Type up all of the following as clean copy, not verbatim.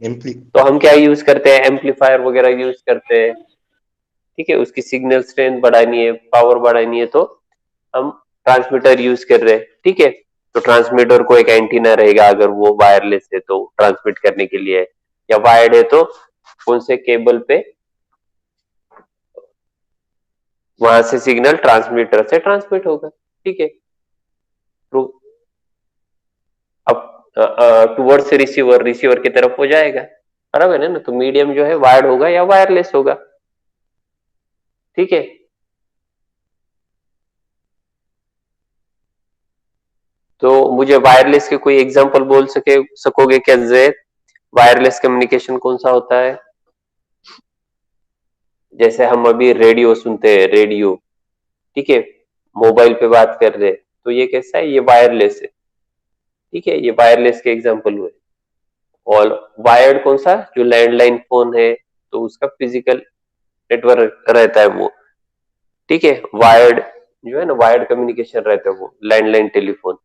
तो हम क्या यूज करते हैं, एम्पलीफायर वगैरह यूज करते हैं, ठीक है। उसकी सिग्नल स्ट्रेंथ बढ़ानी है, पावर बढ़ानी है, तो हम ट्रांसमीटर यूज कर रहे हैं, ठीक है। तो ट्रांसमीटर को एक एंटीना रहेगा, अगर वो वायरलेस है तो ट्रांसमिट करने के लिए, या वायर्ड है तो कौन से केबल पे वहां से सिग्नल ट्रांसमीटर से ट्रांसमिट होगा, ठीक है। तो अब टुवर्ड्स रिसीवर, रिसीवर की तरफ हो जाएगा, बराबर है ना। तो मीडियम जो है वायर्ड होगा या वायरलेस होगा, ठीक है। तो मुझे वायरलेस के कोई एग्जांपल बोल सकोगे क्या जैद? वायरलेस कम्युनिकेशन कौन सा होता है? जैसे हम अभी रेडियो सुनते हैं, रेडियो, ठीक है, मोबाइल पे बात कर रहे हैं, तो ये कैसा है, ये वायरलेस है, ठीक है, ये वायरलेस के एग्जांपल हुए। और वायर्ड कौन सा, जो लैंडलाइन फोन है, तो उसका फिजिकल नेटवर्क रहता है वो, ठीक है। वायर्ड जो है ना, वायर्ड कम्युनिकेशन रहता है वो, landline telephone.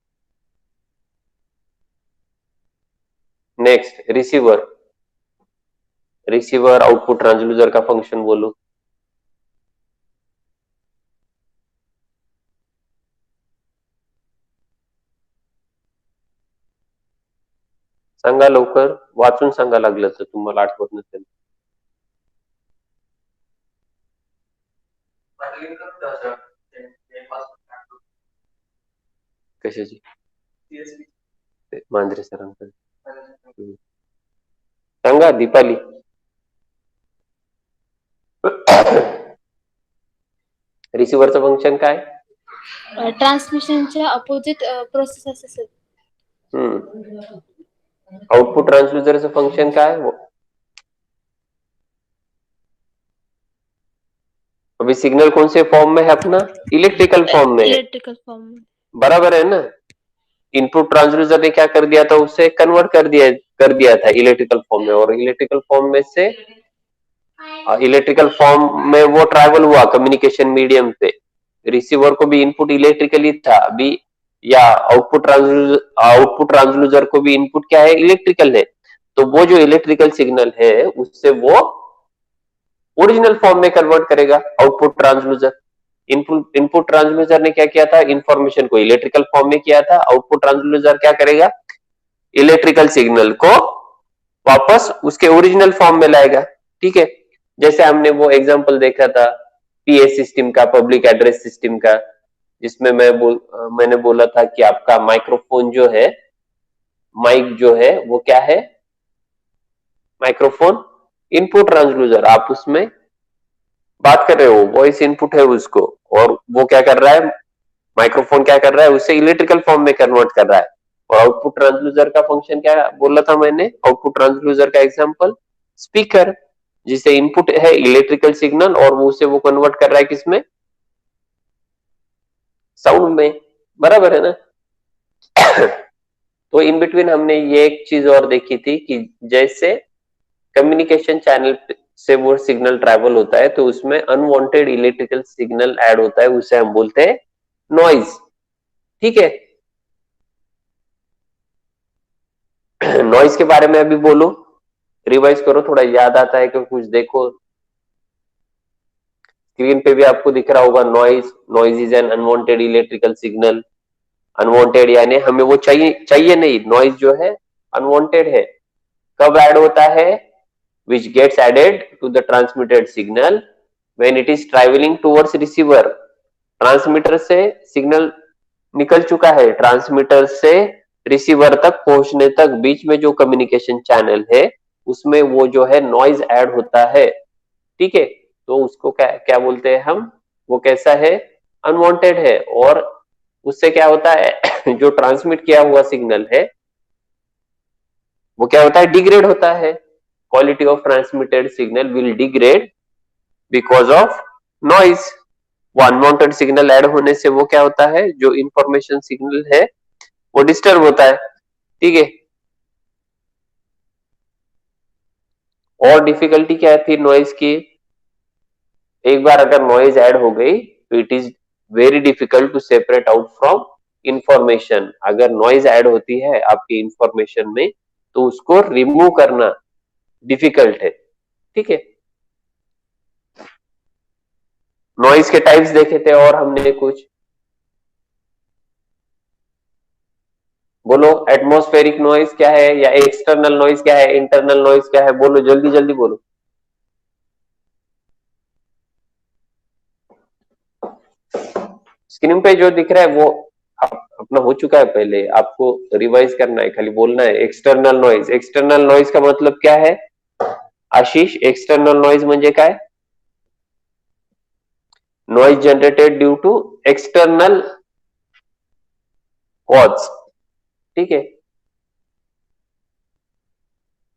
Next receiver, receiver output transducer का फंक्शन बोलो। सांगा लवकर, वाचून सांगा लागलं तर, तुम्हाला आठवत नसेल. कशाची? मांजरे सरांकडे. सांगा दीपाली. रिसीव्हरचं फंक्शन काय? ट्रान्समिशनच्या अपोजिट प्रोसेस असेल. आउटपुट ट्रांसड्यूसरचं फंक्शन काय? अभी सिग्नल कौन से फॉर्म में है अपना? इलेक्ट्रिकल फॉर्म में है, इलेक्ट्रिकल फॉर्म में. बराबर है ना। इनपुट ट्रांसड्यूसर ने क्या कर दिया था, उससे कन्वर्ट कर दिया था इलेक्ट्रिकल फॉर्म में, और इलेक्ट्रिकल फॉर्म में से इलेक्ट्रिकल फॉर्म में वो ट्रैवल हुआ कम्युनिकेशन मीडियम पे। रिसीवर को भी इनपुट इलेक्ट्रिकली था अभी, या आउटपुट ट्रांसड्यूसर को भी इनपुट क्या है, इलेक्ट्रिकल है। तो वो जो इलेक्ट्रिकल सिग्नल है उससे वो ओरिजिनल फॉर्म में कन्वर्ट करेगा आउटपुट ट्रांसड्यूसर। इनपुट ट्रांसड्यूसर ने क्या किया था, इंफॉर्मेशन को इलेक्ट्रिकल फॉर्म में किया था, आउटपुट ट्रांसड्यूसर क्या करेगा, इलेक्ट्रिकल सिग्नल को वापस उसके ओरिजिनल फॉर्म में लाएगा, ठीक है। जैसे हमने वो एग्जांपल देखा था पीए सिस्टम का, पब्लिक एड्रेस सिस्टम का, जिसमें मैंने बोला था कि आपका माइक्रोफोन जो है, माइक जो है वो क्या है, माइक्रोफोन इनपुट ट्रांसड्यूसर, आप उसमें बात कर रहे हो, वॉइस इनपुट है उसको, और वो क्या कर रहा है, माइक्रोफोन क्या कर रहा है, उसे इलेक्ट्रिकल फॉर्म में कन्वर्ट कर रहा है। और आउटपुट ट्रांसड्यूसर का फंक्शन क्या बोला था मैंने, आउटपुट ट्रांसड्यूसर का एग्जांपल स्पीकर, जिसे इनपुट है इलेक्ट्रिकल सिग्नल और वो उसे वो कन्वर्ट कर रहा है किसमें, साउंड में, बराबर है ना। तो इन बिटवीन हमने ये एक चीज और देखी थी कि जैसे कम्युनिकेशन चैनल से वो सिग्नल ट्रैवल होता है तो उसमें अनवांटेड इलेक्ट्रिकल सिग्नल ऐड होता है, उसे हम बोलते हैं नॉइज, ठीक है। नॉइज के बारे में अभी बोलो, रिवाइज करो, थोड़ा याद आता है कि कुछ देखो। स्क्रीन पे भी आपको दिख रहा होगा noise, noise is an unwanted electrical signal. Unwanted यानी हमें वो चाहिए नहीं, नॉइज जो है अनवांटेड है। कब ऐड होता है, which gets added to the transmitted signal when it is traveling towards receiver। Transmitter से सिग्नल निकल चुका है, ट्रांसमीटर से रिसीवर तक पहुंचने तक बीच में जो कम्युनिकेशन चैनल है उसमें वो जो है नॉइज ऐड होता है, ठीक है। तो उसको क्या क्या बोलते हैं हम, वो कैसा है, अनवांटेड है। और उससे क्या होता है, जो ट्रांसमिट किया हुआ सिग्नल है वो क्या होता है, डिग्रेड होता है। Quality of transmitted signal will degrade because of noise. वो अनवांटेड सिग्नल ऐड होने से वो क्या होता है, जो इंफॉर्मेशन सिग्नल है वो डिस्टर्ब होता है, ठीक है। और डिफिकल्टी क्या थी नॉइज की, एक बार अगर नॉइज ऐड हो गई तो it is very difficult to separate out from information. अगर नॉइज ऐड होती है आपकी इंफॉर्मेशन में तो उसको रिमूव करना डिफिकल्ट है, ठीक है। नॉइज के टाइप्स देखे थे और हमने कुछ, बोलो एटमॉस्फेरिक नॉइज क्या है, या एक्सटर्नल नॉइज क्या है, इंटरनल नॉइज क्या है, बोलो जल्दी जल्दी बोलो। स्क्रीन पे जो दिख रहा है वो अपना हो चुका है पहले, आपको रिवाइज करना है, खाली बोलना है एक्सटर्नल नॉइज। एक्सटर्नल नॉइज का मतलब क्या है आशीष? एक्सटर्नल नॉइज म्हणजे काय? Noise generated due to external cause, ठीक है।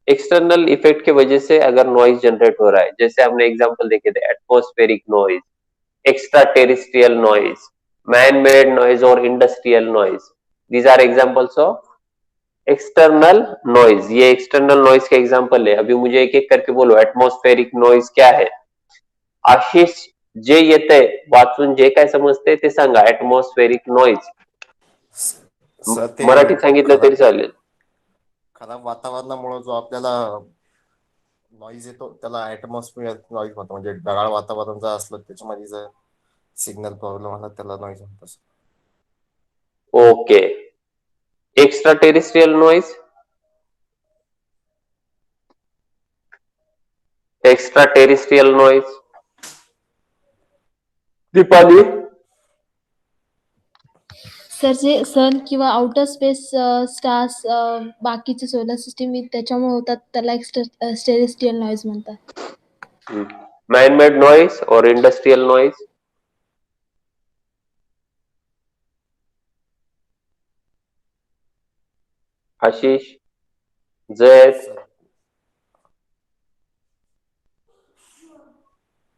एक्सटर्नल इफेक्ट की वजह से अगर नॉइज जनरेट हो रहा है, जैसे हमने एग्जांपल देखे थे, atmospheric noise, extra terrestrial noise, man made noise और industrial noise, these are examples of external noise. ये एक्सटर्नल नॉइज के एग्जांपल है। अभी मुझे एक एक करके बोलो, एटमॉस्फेरिक नॉइज क्या है? आशिष, जे येतंय वाचून जे काय समजते ते सांगा. एटमॉस्फेरिक नॉइज सर ते मराठीत सांगितलं तरी चालेल. खराब वातावरणामुळे जो आपल्याला नॉइज येतो त्याला ऍटमॉस्फिअर नॉइज म्हणतो. म्हणजे ढगाळ वातावरण जर असलं त्याच्यामध्ये जर सिग्नल प्रॉब्लेम आला त्याला नॉइज म्हणतो. Okay. Extra terrestrial noise, extra terrestrial noise, Deepali? Sir जे सन किंवा आउटर स्पेस स्टार्स बाकीचे सोलर सिस्टीम त्याच्यामुळे होतात त्याला टेरेस्ट्रियल नॉइज म्हणतात. मैन मेड नॉइज और इंडस्ट्रियल नॉइज? आशीष, जैद,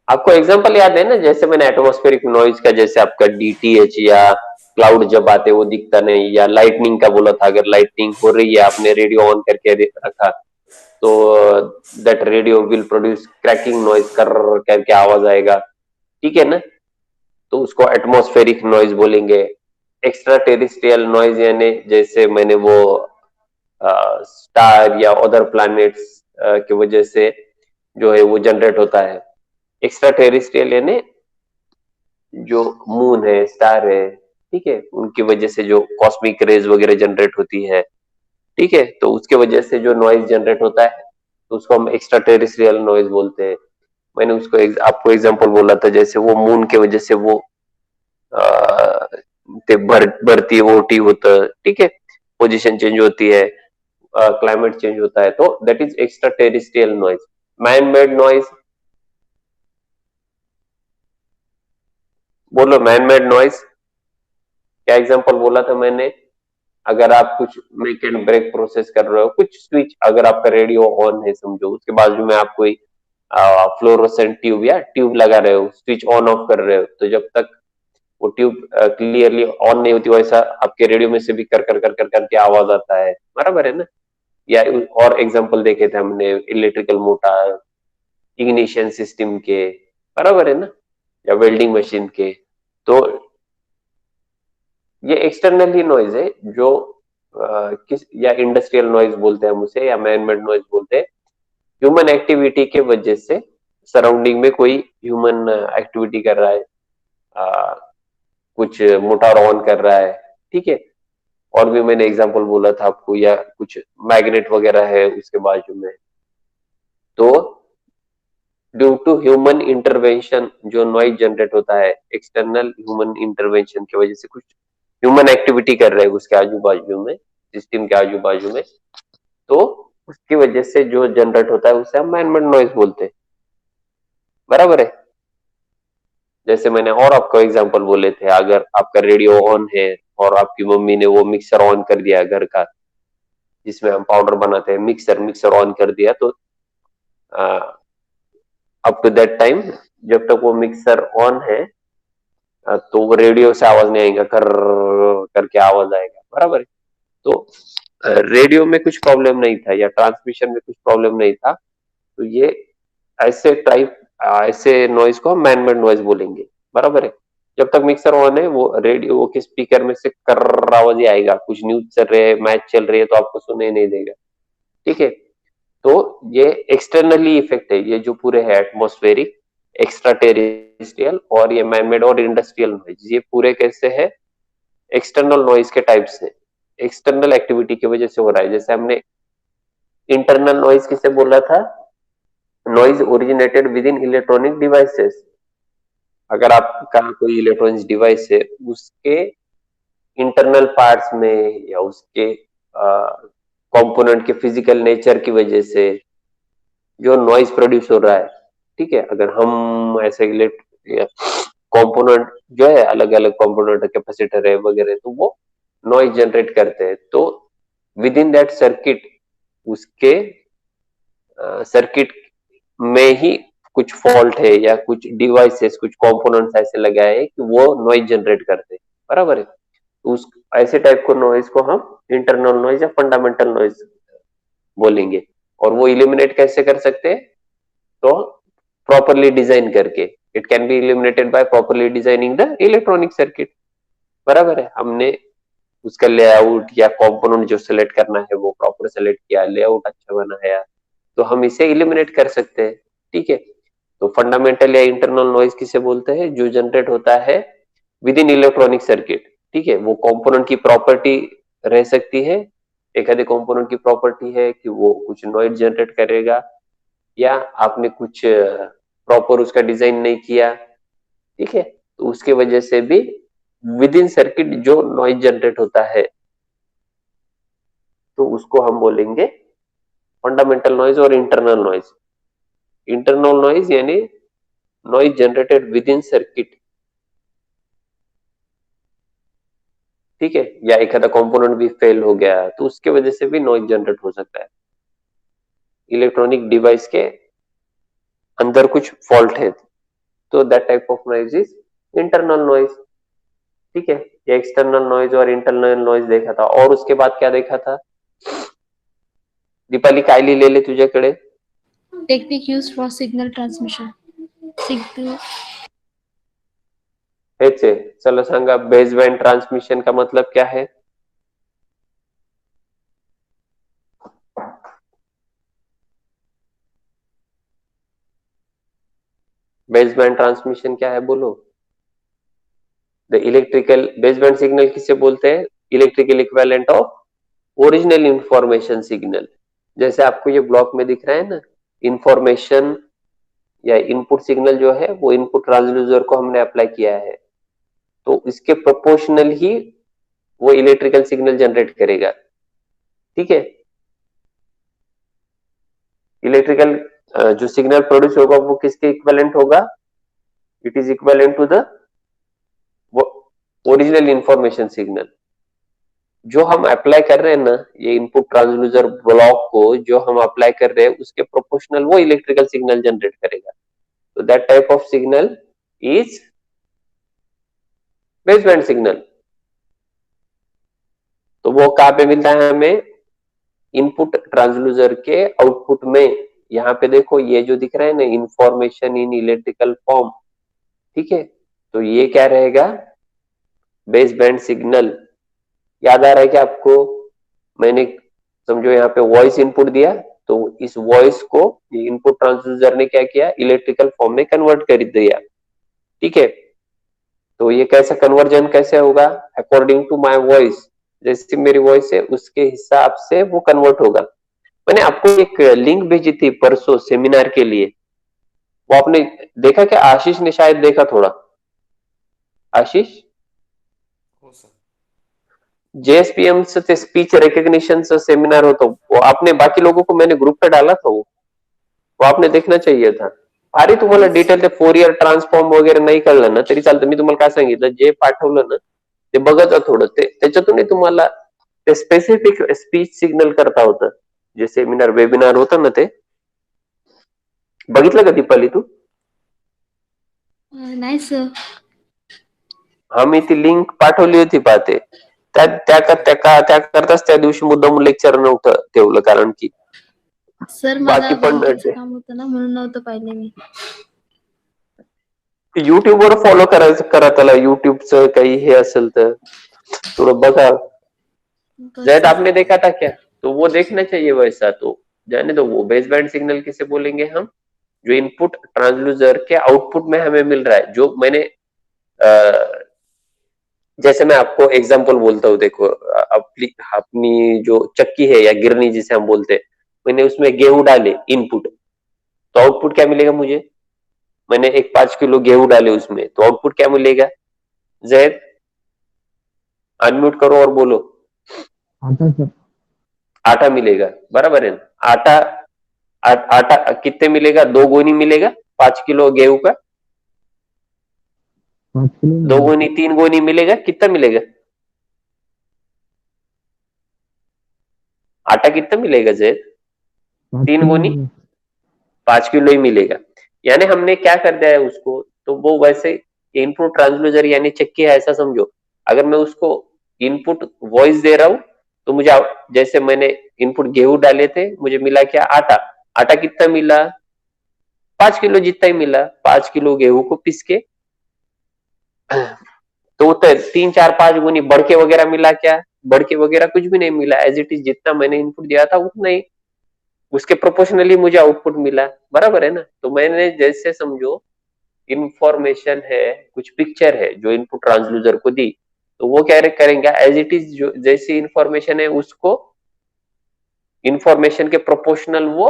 आपको एग्जांपल याद है ना? जैसे मैंने एटमॉस्फेरिक नॉइज का, जैसे आपका डीटीएच या क्लाउड जब आते वो दिखता नहीं, या लाइटनिंग का बोला था, अगर लाइटनिंग हो रही है आपने रेडियो ऑन करके रखा तो that radio will produce cracking noise, कर करके आवाज आएगा, ठीक है ना? तो उसको एटमॉस्फेरिक नॉइज बोलेंगे। एक्स्ट्रा टेरिस्ट्रियल नॉइज यानी जैसे मैंने वो स्टार या अदर प्लैनेट्स की वजह से जो है वो जनरेट होता है। एक्स्ट्रा टेरिस्ट्रियल यानी जो मून है, स्टार है, ठीक है, उनकी वजह से जो कॉस्मिक रेज वगैरह जनरेट होती है, ठीक है, तो उसके वजह से जो नॉइज जनरेट होता है तो उसको हम एक्स्ट्रा टेरिस्ट्रियल नॉइज बोलते हैं। मैंने उसको आपको एग्जांपल बोला था, जैसे वो मून के वजह से वो ते भरती ओटी होतं, ठीक है, पोजीशन चेंज होती है, क्लाइमेट चेंज होता है, तो that is extra terrestrial noise. Man made noise, बोलो मैन मेड नॉइज क्या एग्जांपल बोला था मैंने? अगर आप कुछ मेक एंड ब्रेक प्रोसेस कर रहे हो, कुछ स्विच, अगर आपका रेडियो ऑन है समझो, उसके बाजू में आप कोई फ्लोरोसेंट ट्यूब या ट्यूब लगा रहे हो, स्विच ऑन ऑफ कर रहे हो, तो जब तक वो ट्यूब क्लियरली ऑन नहीं होती वैसा आपके रेडियो में से भी कर कर कर कर करके आवाज आता है, बराबर है ना? या और एग्जांपल देखे थे हमने इलेक्ट्रिकल मोटर, इग्निशन सिस्टम के, बराबर है ना, या वेल्डिंग मशीन के। तो ये एक्सटर्नल ही नॉइज है जो किस, या इंडस्ट्रियल नॉइज बोलते हैं हम उसे, या मैन मेड नॉइज बोलते हैं। ह्यूमन एक्टिविटी के वजह से सराउंडिंग में कोई ह्यूमन एक्टिविटी कर रहा है, कुछ मोटर ऑन कर रहा है, ठीक है, और भी मैंने एग्जांपल बोला था आपको, या कुछ मैग्नेट वगैरह है उसके बाजू में, तो ड्यू टू ह्यूमन इंटरवेंशन जो नॉइज जनरेट होता है, एक्सटर्नल ह्यूमन इंटरवेंशन की वजह से कुछ ह्यूमन एक्टिविटी कर रहे हैं उसके आजू बाजू में, सिस्टम के आजू बाजू में, तो उसकी वजह से जो जनरेट होता है उसे हम मैन मेड नॉइज बोलते हैं, बराबर है? जैसे मैंने और आपको एग्जांपल बोले थे, अगर आपका रेडियो ऑन है और आपकी मम्मी ने वो मिक्सर ऑन कर दिया घर का, जिसमें हम पाउडर बनाते हैं, मिक्सर मिक्सर ऑन कर दिया, तो अप टू दैट टाइम जब तक वो मिक्सर ऑन है तो वो रेडियो से आवाज नहीं आएगा, कर करके आवाज आएगा, बराबर है? तो रेडियो में कुछ प्रॉब्लम नहीं था या ट्रांसमिशन में कुछ प्रॉब्लम नहीं था, तो ये ऐसे टाइप, ऐसे नॉइज को हम मैन मेड नॉइज बोलेंगे, बराबर है? जब तक मिक्सर ऑन है वो रेडियो के स्पीकर में से कर आवाज ही आएगा, कुछ न्यूज चल रहे हैं, मैच चल रही है तो आपको सुनाई नहीं देगा, ठीक है? तो ये एक्सटर्नली इफेक्ट है, ये जो पूरे है एटमॉस्फेरिक, एक्स्ट्रा टेरेस्ट्रियल और ये मैनमेड और इंडस्ट्रियल नॉइज, ये पूरे कैसे है, एक्सटर्नल नॉइज के टाइप्स है, एक्सटर्नल एक्टिविटी की वजह से हो रहा है। जैसे हमने इंटरनल नॉइज किसे बोला था, noise originated with in electronic devices. अगर आपका कोई इलेक्ट्रॉनिक डिवाइस है, उसके इंटरनल पार्ट्स में या उसके कंपोनेंट के फिजिकल नेचर की वजह से जो नॉइज प्रोड्यूस हो रहा है, ठीक है। अगर हम ऐसे कंपोनेंट जो है, अलग अलग कंपोनेंट कैपेसिटर है वगैरह, तो वो नॉइज जनरेट करते हैं। तो विद इन दैट सर्किट, उसके सर्किट में ही कुछ फॉल्ट है या कुछ डिवाइसेस, कुछ कंपोनेंट्स ऐसे लगाए हैं कि वो नॉइज जनरेट करते हैं, बराबर है। तो उस ऐसे टाइप को नॉइज को हम इंटरनल नॉइज या फंडामेंटल नॉइज बोलेंगे। और वो इलिमिनेट कैसे कर सकते हैं, तो प्रॉपरली डिजाइन करके, it can be eliminated by properly designing the electronic circuit, बराबर है। हमने उसका लेआउट या कंपोनेंट जो सिलेक्ट करना है वो प्रॉपर सिलेक्ट किया, लेआउट अच्छा बनाया, तो हम इसे इलिमिनेट कर सकते हैं, ठीक है। तो फंडामेंटल या इंटरनल नॉइज किसे बोलते हैं, जो जनरेट होता है विद इन इलेक्ट्रॉनिक सर्किट, ठीक है। वो कंपोनेंट की प्रॉपर्टी रह सकती है, एक आधे कंपोनेंट की प्रॉपर्टी है कि वो कुछ नॉइज जनरेट करेगा, या आपने कुछ प्रॉपर उसका डिजाइन नहीं किया, ठीक है, तो उसके वजह से भी विद इन सर्किट जो नॉइज जनरेट होता है, तो उसको हम बोलेंगे फंडामेंटल नॉइज और इंटरनल नॉइज। इंटरनल नॉइज यानी noise generated with in circuit, ठीक है, या एक आधा कंपोनेंट भी फेल हो गया तो उसके वजह से भी नॉइज जनरेट हो सकता है। इलेक्ट्रॉनिक डिवाइस के अंदर कुछ फॉल्ट है, तो that type of noise is internal noise, ठीक है। ये एक्सटर्नल नॉइज और इंटरनल नॉइज देखा था। और उसके बाद क्या देखा था, दीपाली काय लिहिलेले तुझ्याकडे? Technique use for signal transmission. Signal हेच आहे, चला सांगा, बेस बँड ट्रान्समिशन का मतलब क्या है? बेस बैंड ट्रांसमिशन क्या है, बोलो। The electrical base band signal किसे बोलते हैं, electrical equivalent of original information signal. जैसे आपको ये ब्लॉक में दिख रहा है ना, इंफॉर्मेशन या इनपुट सिग्नल जो है वो इनपुट ट्रांसड्यूसर को हमने अप्लाई किया है, तो इसके प्रोपोर्शनल ही वो इलेक्ट्रिकल सिग्नल जनरेट करेगा, ठीक है। इलेक्ट्रिकल जो सिग्नल प्रोड्यूस होगा वो किसके इक्विवेलेंट होगा, it is equivalent to the original information signal. जो हम अप्लाई कर रहे हैं ना, ये इनपुट ट्रांसड्यूसर ब्लॉक को जो हम अप्लाई कर रहे हैं उसके प्रोपोर्शनल वो इलेक्ट्रिकल सिग्नल जनरेट करेगा। तो that type of signal is base band signal. तो वो कहां पे मिलता है हमें, इनपुट ट्रांसड्यूसर के आउटपुट में। यहाँ पे देखो ये जो दिख रहा है ना, इंफॉर्मेशन इन इलेक्ट्रिकल फॉर्म, ठीक है, तो ये क्या रहेगा, बेस बैंड सिग्नल। याद आ रहा है कि आपको, मैंने समझो यहाँ पे वॉइस इनपुट दिया, तो इस वॉइस को ये इनपुट ट्रांसड्यूसर ने क्या किया, इलेक्ट्रिकल फॉर्म में कन्वर्ट कर दिया, ठीक है। तो ये कैसा कन्वर्जन कैसे होगा, अकॉर्डिंग टू माय वॉइस, जैसे मेरी वॉइस है उसके हिसाब से वो कन्वर्ट होगा। मैंने आपको एक लिंक भेजी थी परसों सेमिनार के लिए, वो आपने देखा क्या? आशीष ने शायद देखा थोड़ा। आशीष, हो सर. जेएसपीएम से ते स्पीच रिकग्निशन से सेमिनार होतो, वो आपने बाकी लोगों को मैंने ग्रुप पे डाला था, वो आपने देखना चाहिए था. अरे तुम्हाला डिटेल ते फोरियर ट्रान्सफॉर्म वगैरे नाही कळलं ना तरी चालतं. मी तुम्हाला काय सांगितलं, जे पाठवलं ना ते बघत जा थोडं, ते त्याच्यातून तुम्हाला ते स्पेसिफिक स्पीच सिग्नल करता होतं. जे सेमिनार वेबिनार होतं ना, ते बघितलं का दीपाली तू? नाही सर. हा, मी ती लिंक पाठवली होती पाहते. त्याकरताच त्या दिवशी मुद्दाम लेक्चर नव्हतं ठेवलं, कारण की सर मला बाकी पण बँकेचं काम होतं ना म्हणून नव्हतं पाहिले मी. युट्यूब वर फॉलो करायचं, करा त्याला. युट्यूबचं काही हे असेल तर थोडं बघा. जैद आपने देखा था क्या? तो वो देखना चाहिए वैसा. तो जाने दो, वो बेस बैंड सिग्नल किसे बोलेंगे हम, जो इनपुट ट्रांसड्यूसर के आउटपुट में हमें मिल रहा है। जो मैंने जैसे मैं आपको एग्जांपल बोलता हूँ, देखो अपनी अपनी जो चक्की है या गिरनी जिसे हम बोलते हैं, मैंने उसमें गेहूं डाले इनपुट, तो आउटपुट क्या मिलेगा मुझे, मैंने एक 5 किलो गेहूं डाले उसमें, तो आउटपुट क्या मिलेगा, जैद अनम्यूट करो और बोलो। आटा सर। आटा मिलेगा, बराबर है ना। आटा कितने मिलेगा, 2 गोनी मिलेगा 5 किलो गेहूं का, 5 किलो 2 गोनी 3 गोनी मिलेगा, कितना मिलेगा, आटा कितना मिलेगा जैद, 3 गोनी 5 किलो ही मिलेगा। यानी हमने क्या कर दिया है उसको, तो वो वैसे इनपुट ट्रांसड्यूसर यानी चक्की है ऐसा समझो। अगर मैं उसको इनपुट वॉइस दे रहा हूं, तो मुझे जैसे मैंने इनपुट गेहूं डाले थे, मुझे मिला क्या, आटा। आटा कितना मिला, 5 किलो जितना ही मिला। 5 किलो गेहूं को पीस के तो 3 4 5 गुनी बढ़के वगैरह मिला क्या, बढ़के वगैरह कुछ भी नहीं मिला, एज इट इज जितना मैंने इनपुट दिया था उतना ही, उसके प्रोपोर्शनली मुझे आउटपुट मिला, बराबर है ना। तो मैंने जैसे समझो इंफॉर्मेशन है, कुछ पिक्चर है जो इनपुट ट्रांसड्यूसर को दी, तो वो क्या करेंगे, एज इट इज जो जैसी इंफॉर्मेशन है उसको इंफॉर्मेशन के प्रोपोर्शनल वो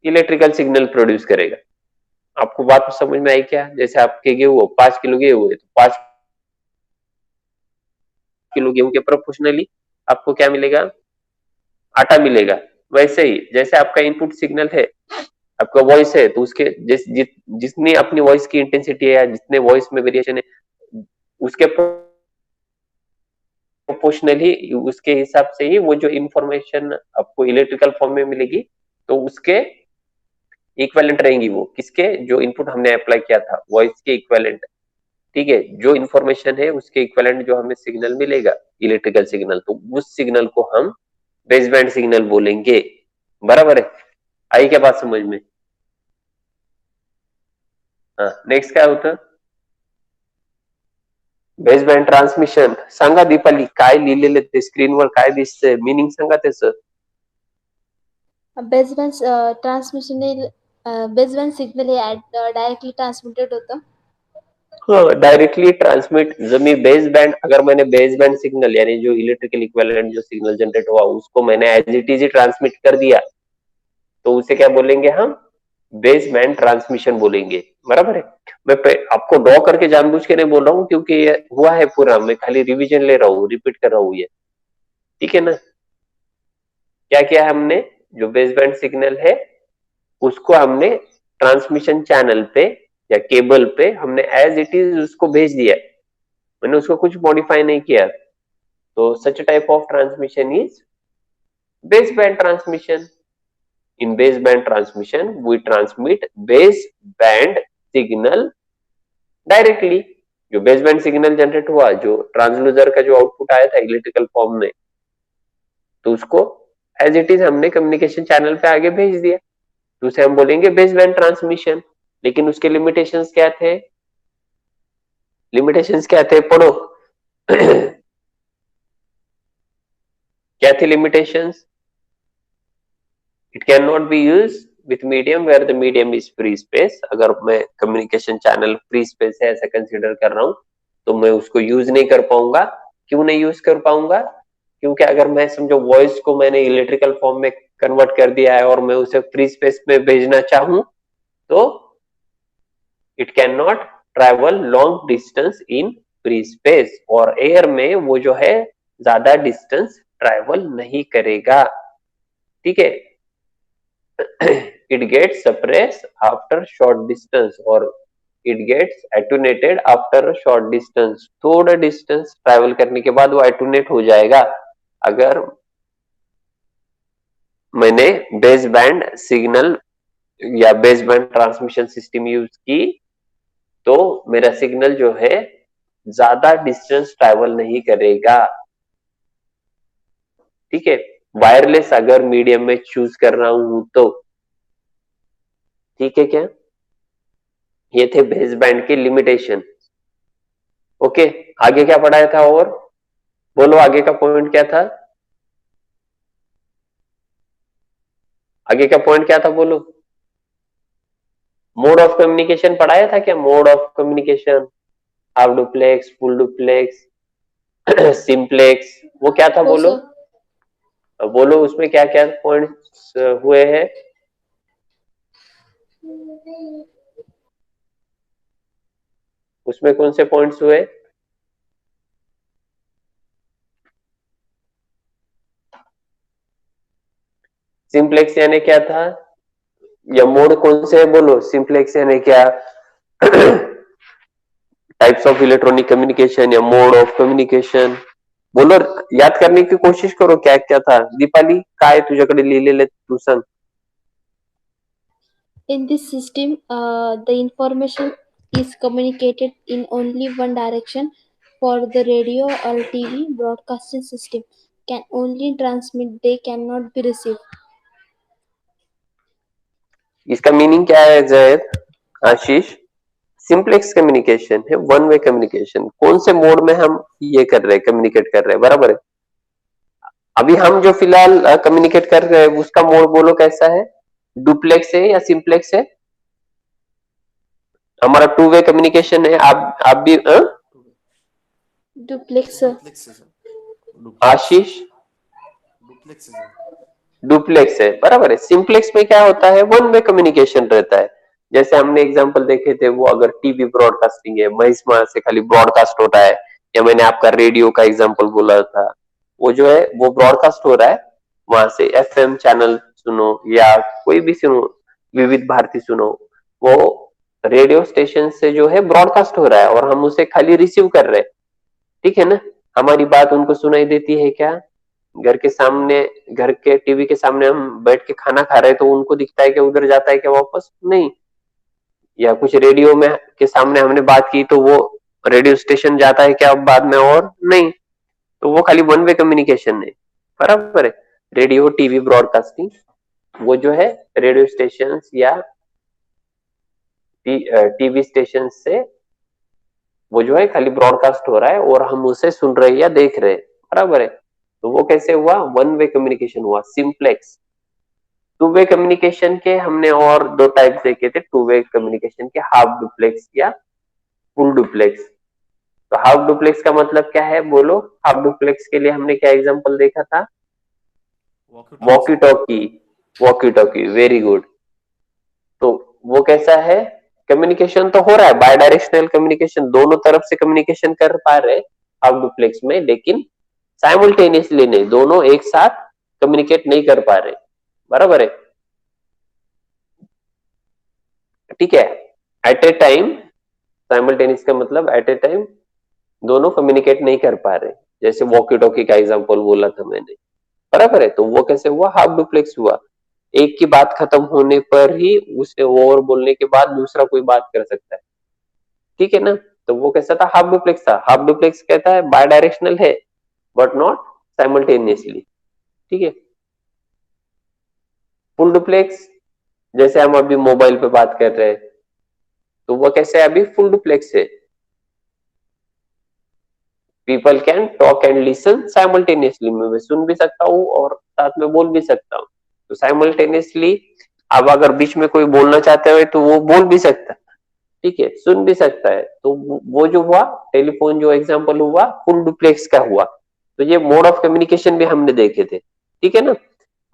इलेक्ट्रिकल सिग्नल प्रोड्यूस करेगा। आपको बात समझ में आई क्या, जैसे आपके गेहूं 5 किलो गेहूं है, तो 5 किलो गेहूं के प्रोपोर्शनली आपको क्या मिलेगा, आटा मिलेगा। वैसे ही जैसे आपका इनपुट सिग्नल है, आपका वॉइस है, तो उसके जितनी अपनी वॉइस की इंटेंसिटी है या जितने वॉइस में वेरिएशन है, उसके प्रोपोर्शनली उसके हिसाब से ही वो जो इंफॉर्मेशन आपको इलेक्ट्रिकल फॉर्म में मिलेगी, तो उसके इक्विवेलेंट रहेंगी वो, किसके, जो इनपुट हमने अप्लाई किया था वॉइस के इक्विवेलेंट। ठीक है, जो इंफॉर्मेशन है उसके इक्विवेलेंट जो हमें सिग्नल मिलेगा इलेक्ट्रिकल सिग्नल, तो उस सिग्नल को हम बेस बैंड सिग्नल बोलेंगे, बराबर है। आई क्या बात समझ में। हाँ, नेक्स्ट काय होतं, बेस बँड ट्रान्समिशन। सांगा दीपाली, काय लिहिलेलं ते स्क्रीनवर काय दिसतंय, मिनिंग सांगा त्याचं. बेसबँड ट्रान्समिशन बेसबँड सिग्नल हे डायरेक्टली ट्रान्समिटेड होतं. डायरेक्टली ट्रांसमिट, जब मैं बेस बैंड, अगर मैंने बेस बैंड सिग्नल यानी जो इलेक्ट्रिकल इक्विवेलेंट जो सिग्नल जनरेट हुआ उसको मैंने एज इट इज ट्रांसमिट कर दिया, तो उसे क्या बोलेंगे हम, बेस बैंड ट्रांसमिशन बोलेंगे, बराबर है। मैं आपको ड्रॉ करके जानबूझ के नहीं बोल रहा हूँ, क्योंकि ये हुआ है पूरा, मैं खाली रिवीजन ले रहा हूँ, रिपीट कर रहा हूँ ये, ठीक है ना। क्या किया है हमने, जो बेस बैंड सिग्नल है उसको हमने ट्रांसमिशन चैनल पे या केबल पे हमने एज इट इज उसको भेज दिया, मैंने उसको कुछ मॉडिफाई नहीं किया, तो such type of transmission is base band transmission. In base band transmission we transmit base band signal directly. जो बेस बैंड सिग्नल जनरेट हुआ, जो ट्रांसड्यूसर का जो आउटपुट आया था इलेक्ट्रिकल फॉर्म में, तो उसको एज इट इज हमने कम्युनिकेशन चैनल पे आगे भेज दिया, तो उसे हम बोलेंगे बेस बैंड ट्रांसमिशन। लेकिन उसके लिमिटेशंस क्या थे, लिमिटेशंस क्या थे, पढ़ो क्या थे limitations, it can not be use with medium where the medium is free space. अगर मैं कम्युनिकेशन चैनल फ्री स्पेस है ऐसा कंसीडर कर रहा हूं, तो मैं उसको यूज नहीं कर पाऊंगा। क्यों नहीं यूज कर पाऊंगा, क्योंकि अगर मैं समझो वॉइस को मैंने इलेक्ट्रिकल फॉर्म में कन्वर्ट कर दिया है और मैं उसे फ्री स्पेस में भेजना चाहूं, तो it can not travel long distance in free space, और एयर में वो जो है ज्यादा डिस्टेंस ट्रेवल नहीं करेगा, ठीक है। it gets suppressed after short distance और it gets attenuated after a short distance। थोड़ा डिस्टेंस ट्रैवल करने के बाद वो एटूनेट हो जाएगा। अगर मैंने बेस बैंड सिग्नल या base band transmission system use की, तो मेरा सिग्नल जो है ज्यादा डिस्टेंस ट्रैवल नहीं करेगा, ठीक है। वायरलेस अगर मीडियम में चूज कर रहा हूं तो, ठीक है क्या, ये थे बेस बैंड के लिमिटेशन। ओके, आगे क्या पढ़ाया था, और बोलो आगे का पॉइंट क्या था, आगे का पॉइंट क्या था बोलो? मोड ऑफ कम्युनिकेशन पढ़ाया था क्या? Mode of communication, half duplex, full duplex, simplex, वो क्या था हो बोलो? सर। बोलो उसमें क्या क्या पॉइंट्स हुए हैं? उसमें कौन से पॉइंट्स हुए? सिंप्लेक्स यानी क्या था? या मोड कौन से है बोलो? सिंप्लेक्स यानी क्या? टाइप्स ऑफ इलेक्ट्रॉनिक कम्युनिकेशन या मोड ऑफ कम्युनिकेशन, बोलो, याद करने की कोशिश करो क्या क्या था. दीपाली, काय तुझ्याकडे लिहिलेलं तू सांग. In this system, the information is communicated in only one direction. For the radio or TV broadcasting system, can only transmit; they cannot be received. इसका मीनिंग क्या है जैद, आशीष? सिंप्लेक्स कम्युनिकेशन है, वन वे कम्युनिकेशन. कौन से mode में हम ये कर रहे हैं, कम्युनिकेट कर रहे हैं, बराबर है? अभी हम जो फिलहाल कम्युनिकेट कर रहे हैं उसका मोड बोलो कैसा है? डुप्लेक्स है या सिंप्लेक्स है? हमारा टू वे कम्युनिकेशन है. आप भी Duplex, sir. डुप्लेक्स है सर. आशीष? डुप्लेक्स है सर. डुप्लेक्स है, बराबर है. सिंप्लेक्स में क्या होता है? वन वे कम्युनिकेशन रहता है. जैसे हमने एग्जांपल देखे थे, वो अगर टीवी ब्रॉडकास्टिंग है, महिष्मा से खाली ब्रॉडकास्ट होता है, या मैंने आपका रेडियो का एग्जांपल बोला था, वो जो है वो ब्रॉडकास्ट हो रहा है, वहां से एफएम चैनल सुनो या कोई भी सुनो, विविध भारती सुनो, वो रेडियो स्टेशन से जो है ब्रॉडकास्ट हो रहा है और हम उसे खाली रिसीव कर रहे हैं. ठीक है ना? हमारी बात उनको सुनाई देती है क्या? घर के सामने, घर के टीवी के सामने हम बैठ के खाना खा रहे हैं तो उनको दिखता है कि उधर जाता है क्या वापस? नहीं. या कुछ रेडियो में के सामने हमने बात की तो वो रेडियो स्टेशन जाता है क्या बाद में? और नहीं. तो वो खाली वन वे कम्युनिकेशन है, बराबर है. रेडियो टीवी ब्रॉडकास्टिंग, वो जो है रेडियो स्टेशन या टीवी स्टेशन से वो जो है खाली ब्रॉडकास्ट हो रहा है और हम उसे सुन रहे हैं या देख रहे हैं, बराबर है. तो वो कैसे हुआ? वन वे कम्युनिकेशन हुआ, सिंप्लेक्स. टू वे कम्युनिकेशन के हमने और दो टाइप देखे थे. टू वे कम्युनिकेशन के हाफ डुप्लेक्स या फुल डुप्लेक्स. तो हाफ डुप्लेक्स का मतलब क्या है बोलो? हाफ डुप्लेक्स के लिए हमने क्या एग्जांपल देखा था? Walkie talkie. Walkie talkie, very good. तो वो कैसा है? कम्युनिकेशन तो हो रहा है, बाय डायरेक्शनल कम्युनिकेशन, दोनों तरफ से कम्युनिकेशन कर पा रहे हाफ डुप्लेक्स में, लेकिन साइमल्टेनियसली नहीं, दोनों एक साथ कम्युनिकेट नहीं कर पा रहे, बराबर है. ठीक है. एट ए टाइम, साइमल्टेनियस का मतलब एट ए टाइम दोनों कम्युनिकेट नहीं कर पा रहे. जैसे वॉकी टॉकी का एग्जांपल बोला था मैंने, बराबर है. तो वो कैसे हुआ? हाफ डुप्लेक्स हुआ. एक की बात खत्म होने पर ही उसे और बोलने के बाद दूसरा कोई बात कर सकता है. ठीक है ना? तो वो कैसा था? हाफ डुप्लेक्स था. हाफ डुप्लेक्स कहता है बाय डायरेक्शनल है बट नॉट साइमल्टेनियसली. ठीक है. फुल डुप्लेक्स, जैसे हम अभी मोबाइल पे बात कर रहे हैं, तो वो कैसे अभी फुल डुप्लेक्स है. People can talk and listen simultaneously, मैं सुन भी सकता हूँ और साथ में बोल भी सकता हूँ. तो साइमल्टेनियसली, अब अगर बीच में कोई बोलना चाहते हुए तो वो बोल भी सकता है. ठीक है, सुन भी सकता है. तो वो जो हुआ टेलीफोन जो एग्जांपल हुआ फुल डुप्लेक्स का हुआ. तो ये मोड ऑफ कम्युनिकेशन भी हमने देखे थे. ठीक है ना?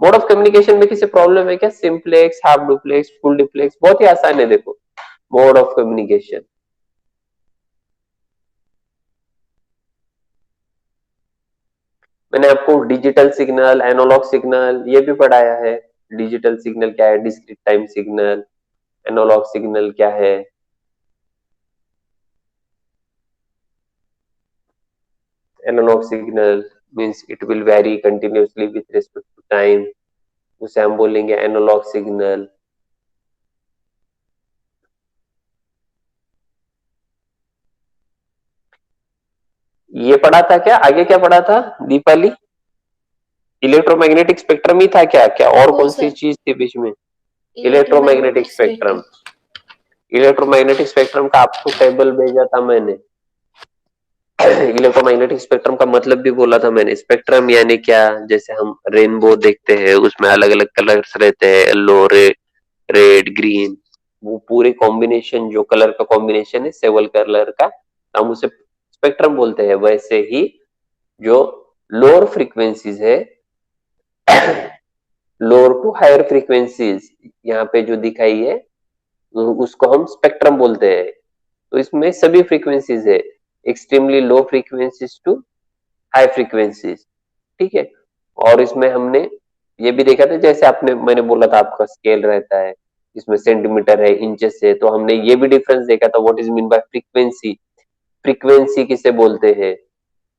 मोड ऑफ कम्युनिकेशन में किसी प्रॉब्लम है क्या? Simplex, half duplex, full duplex, बहुत ही आसान है. देखो, मोड ऑफ कम्युनिकेशन मैंने आपको डिजिटल सिग्नल, एनालॉग सिग्नल ये भी पढ़ाया है. डिजिटल सिग्नल क्या है? Discrete time signal. Analog signal क्या है? Analog signal means it will vary continuously with respect to time, उसे हम बोलेंगे एनालॉग सिग्नल. ये पढ़ा था क्या? आगे क्या पढ़ा था दीपाली? इलेक्ट्रोमैग्नेटिक स्पेक्ट्रम ही था क्या? क्या और हो कौन सी सर. चीज थी बीच में? Electromagnetic spectrum. इलेक्ट्रोमैग्नेटिक स्पेक्ट्रम का आपको टेबल भेजा था मैंने. इलेक्ट्रोमैग्नेटिक स्पेक्ट्रम का मतलब भी बोला था मैंने। स्पेक्ट्रम यानी क्या, जैसे हम रेनबो देखते हैं उसमें अलग अलग कलर्स रहते हैं, येलो, रेड, ग्रीन, वो पूरे कॉम्बिनेशन, जो कलर का कॉम्बिनेशन है सेवल कलर का, हम उसे स्पेक्ट्रम बोलते हैं। वैसे ही जो लोअर फ्रीक्वेंसीज है, लोअर टू हायर फ्रीक्वेंसीज यहाँ पे जो दिखाई है, उसको हम स्पेक्ट्रम बोलते हैं। तो इसमें सभी फ्रीक्वेंसीज है, extremely low frequencies to high frequencies, ठीक है। और इसमें हमने ये भी देखा था, जैसे आपने, मैंने बोला था आपका स्केल रहता है, इसमें सेंटीमीटर है, इंचेस है, तो हमने ये भी डिफरेंस देखा था, what is mean by frequency. Frequency किसे बोलते हैं,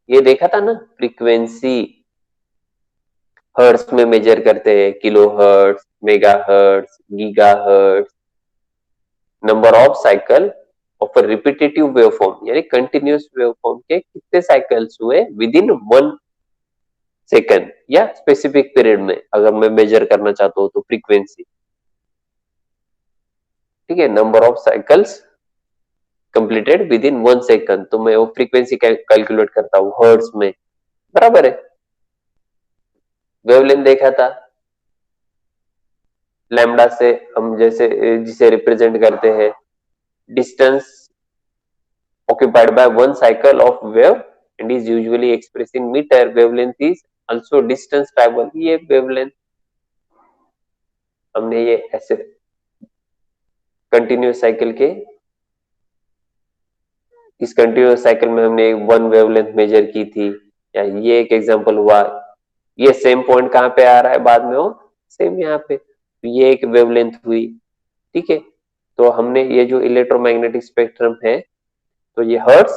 ये देखा था ना। फ्रीक्वेंसी हर्ट्ज में मेजर करते हैं, kilo hertz, mega hertz, giga hertz, number of cycle of a repetitive waveform, यानी कंटिन्यूअस वेवफॉर्म के कितने साइकिल्स हुए विद इन 1 सेकंड या स्पेसिफिक पीरियड में, अगर मैं मेजर करना चाहता हूँ तो फ्रीक्वेंसी, ठीक है। Number of cycles completed with in 1 second, तो मैं वो फ्रीक्वेंसी कैलकुलेट करता हूँ हर्ट्ज में, बराबर है। वेवलेंथ देखा था, लैम्डा से हम जैसे जिसे रिप्रेजेंट करते हैं, distance occupied by one cycle of wave and is usually expressed in meter. Wavelength is also distance travel, ये wavelength हमने ये ऐसे कंटिन्यूअस साइकिल के, इस कंटिन्यूअस साइकिल में हमने वन वेवलेंथ मेजर की थी, या ये एक एग्जांपल हुआ। ये सेम पॉइंट कहाँ पे आ रहा है बाद में, वो सेम यहाँ पे, तो ये एक वेवलेंथ हुई, ठीक है। तो हमने ये जो इलेक्ट्रोमैग्नेटिक स्पेक्ट्रम है, तो ये हर्ट्ज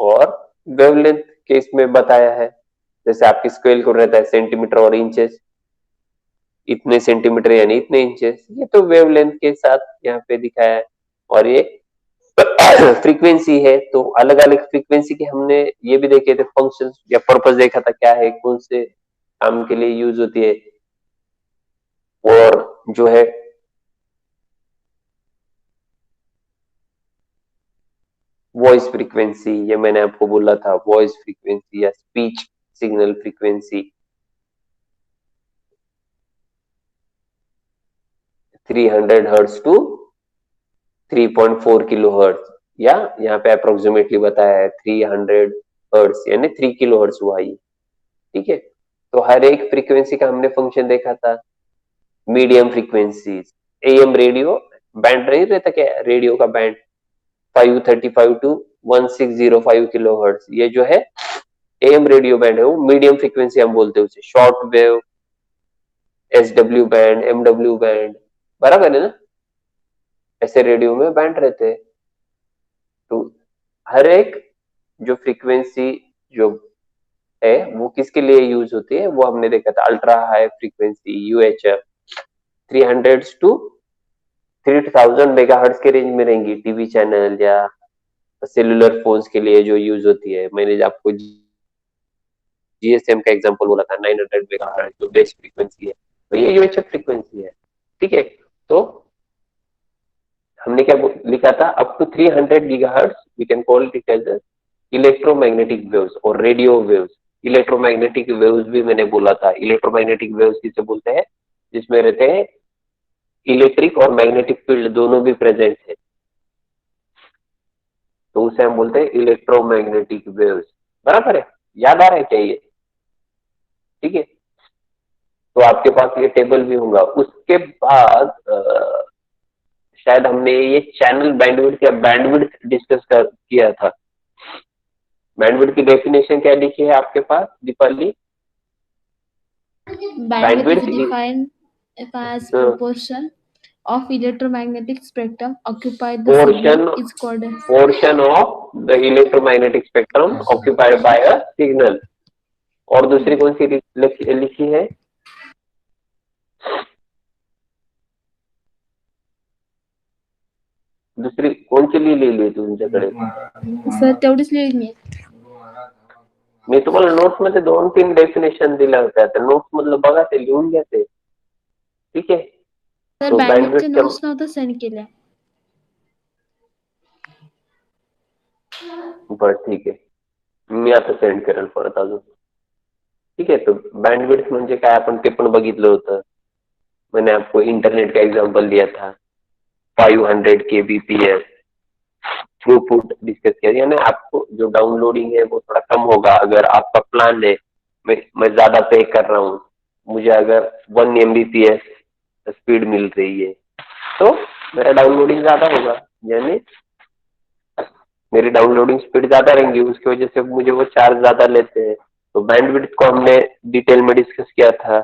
और वेवलेंथ के इसमें बताया है। जैसे आपकी स्केल को रहता है सेंटीमीटर और इंचेस, इतने सेंटीमीटर यानी इतने इंचेस, ये तो वेवलेंथ के साथ यहाँ पे दिखाया है। और ये फ्रीक्वेंसी है, तो अलग अलग फ्रीक्वेंसी के हमने ये भी देखे थे फंक्शंस या पर्पस देखा था, क्या है, कौन से काम के लिए यूज होती है। और जो है वॉइस फ्रीक्वेंसी, ये मैंने आपको बोला था, वॉइस फ्रीक्वेंसी या speech signal frequency 300 hertz to 3.4 kilohertz, या यहाँ पे अप्रोक्सीमेटली बताया है 300 हर्ट्ज यानी 3 किलो हर्ट्ज हुआ ये, ठीक है। तो हर एक फ्रीक्वेंसी का हमने फंक्शन देखा था। Medium frequencies, am radio band नहीं रहता क्या, रेडियो का बैंड 535 टू 1605 किलो हर्ट्ज, ये जो है एएम रेडियो बैंड है, वो मीडियम फ्रीक्वेंसी हम बोलते हैं उसे। Short wave, SW band, MW band, बराबर है ना, ऐसे रेडियो में बैंड रहते हैं। तो हर एक जो फ्रीक्वेंसी जो है वो किसके लिए यूज होती है, वो हमने देखा था। Ultra high frequency UHF 300 to 3000 megahertz के रेंज में रहेंगी, टीवी चैनल या सेलुलर फोन्स के लिए जो यूज होती है। मैंने आपको जीएसएम का एग्जांपल बोला था, 900 मेगाहर्ट्ज जो बेस्ट फ्रीक्वेंसी है, तो ये यूएचएफ फ्रीक्वेंसी है, ठीक है। तो हमने क्या लिखा था, up to 300 gigahertz we can call it as electromagnetic waves और रेडियो वेव्स। इलेक्ट्रोमैग्नेटिक वेव्स भी मैंने बोला था, इलेक्ट्रोमैग्नेटिक वेव्स किसे बोलते हैं, जिसमें रहते हैं इलेक्ट्रिक और मैग्नेटिक फील्ड दोनों भी प्रेजेंट है, तो उसे हम बोलते हैं इलेक्ट्रोमैग्नेटिक वेव्स, बराबर है। याद आ रहा है क्या ये, ठीक है। तो आपके पास ये टेबल भी होगा। उसके बाद शायद हमने ये चैनल बैंडविड्थ या बैंडविड्थ डिस्कस किया था। बैंडविड्थ की डेफिनेशन क्या लिखी है आपके पास Deepali? Bandwidth is bandwidth defined as proportion of electromagnetic spectrum occupied the signal is called as portion of the electromagnetic spectrum occupied by a signal। और दूसरी कौन सी लिखी है? दुसरी कोणची लिहिलेली आहे तुमच्याकडे? सर तेवढीच लिहिली मी. मी तुम्हाला नोट्स मध्ये 2-3 डेफिनेशन दिल्या होत्या, तर नोट्स मधलं बघा, ते लिहून घ्या ते, ठीक आहे। सर तो बँडविड्थचे बँडविड्थ नोट्स नव्हतं सेंड केल्या. बरं ठीक आहे. मी आता सेंड करेल परत अजून. ठीक है, तो बैंडविड्थ म्हणजे काय आपण ते पण बघितलं होतं. मैंने आपको इंटरनेट का एग्जांपल दिया था, 500 kbps थ्रूपुट डिस्कस किया, यानी आपको जो डाउनलोडिंग है वो थोड़ा कम होगा अगर आपका प्लान है, मैं ज्यादा पे कर रहा हूँ, मुझे अगर 1 mbps स्पीड मिल रही है तो मेरा डाउनलोडिंग ज्यादा होगा, यानी मेरी डाउनलोडिंग स्पीड ज्यादा रहेंगी, उसकी वजह से मुझे वो चार्ज ज्यादा लेते हैं. तो बैंडविड्थ को हमने डिटेल में डिस्कस किया था.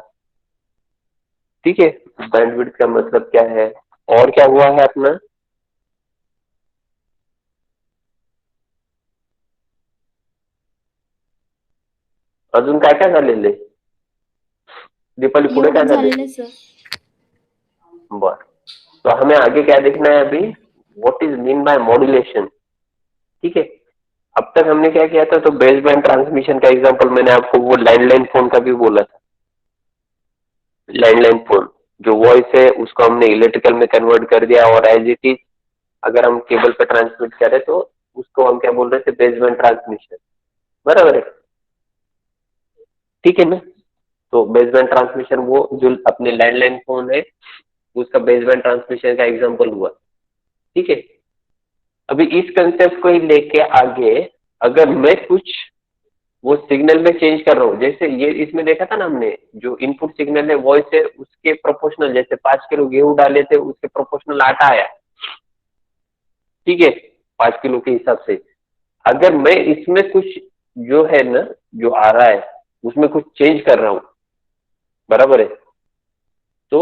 ठीक है, बैंडविड्थ का मतलब क्या है और क्या हुआ है अपना. अजून काय काय झालेलं आहे दीपाली, पुढे काय एवढंच झाले. झालेलं सर. बर, तो हमें आगे क्या देखना है अभी, what is mean by modulation. ठीक है, अब तक हमने क्या किया था, तो बेसबैंड ट्रांसमिशन का एग्जांपल मैंने आपको वो लैंडलाइन फोन का भी बोला था. लैंडलाइन फोन जो वॉइस है उसको हमने इलेक्ट्रिकल में कन्वर्ट कर दिया और एज इट इज अगर हम केबल पे ट्रांसमिट करें तो उसको हम क्या बोल रहे थे, बेसबैंड ट्रांसमिशन. बराबर है, ठीक है ना. तो बेसबैंड ट्रांसमिशन वो जो अपने लैंडलाइन फोन है उसका बेसबैंड ट्रांसमिशन का एग्जांपल हुआ. ठीक है, अभी इस कंसेप्ट को ही लेके आगे अगर मैं कुछ वो सिग्नल में चेंज कर रहा हूँ, जैसे ये इसमें देखा था ना हमने, जो इनपुट सिग्नल है वॉइस है उसके प्रोपोर्शनल, जैसे 5 किलो गेहूं डाले थे उसके प्रोपोर्शनल आटा आया. ठीक है, 5 किलो के हिसाब से अगर मैं इसमें कुछ जो है ना जो आ रहा है उसमें कुछ चेंज कर रहा हूं, बराबर है, तो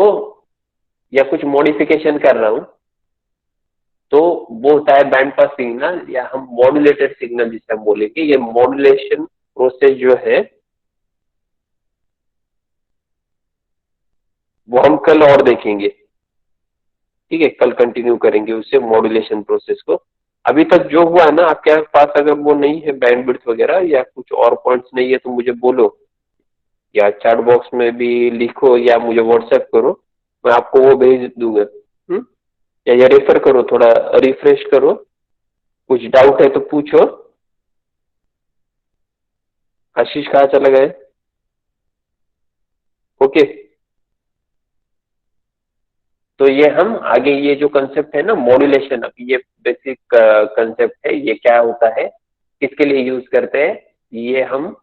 या कुछ मॉडिफिकेशन कर रहा हूं तो वो होता है बैंड पास सिग्नल या हम मॉड्यूलेटेड सिग्नल जिसे हम बोलेंगे. ये मॉड्यूलेशन प्रोसेस जो है वो हम कल और देखेंगे. ठीक है, कल कंटिन्यू करेंगे उससे मॉड्यूलेशन प्रोसेस को. अभी तक जो हुआ है ना आपके पास अगर वो नहीं है बैंडविड्थ वगैरह या कुछ और पॉइंट्स नहीं है तो मुझे बोलो या चैट बॉक्स में भी लिखो या मुझे व्हाट्सएप करो, मैं आपको वो भेज दूंगा. या ये रेफर करो, थोड़ा रिफ्रेश करो, कुछ डाउट है तो पूछो. आशीष कहाँ चला गए. ओके, तो ये हम आगे ये जो कंसेप्ट है ना मॉड्यूलेशन, अभी ये बेसिक कंसेप्ट है, ये क्या होता है, किसके लिए यूज करते हैं, ये हम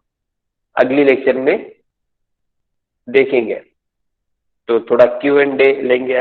अगली लेक्चर में देखेंगे. तो थोड़ा Q&A लेंगे.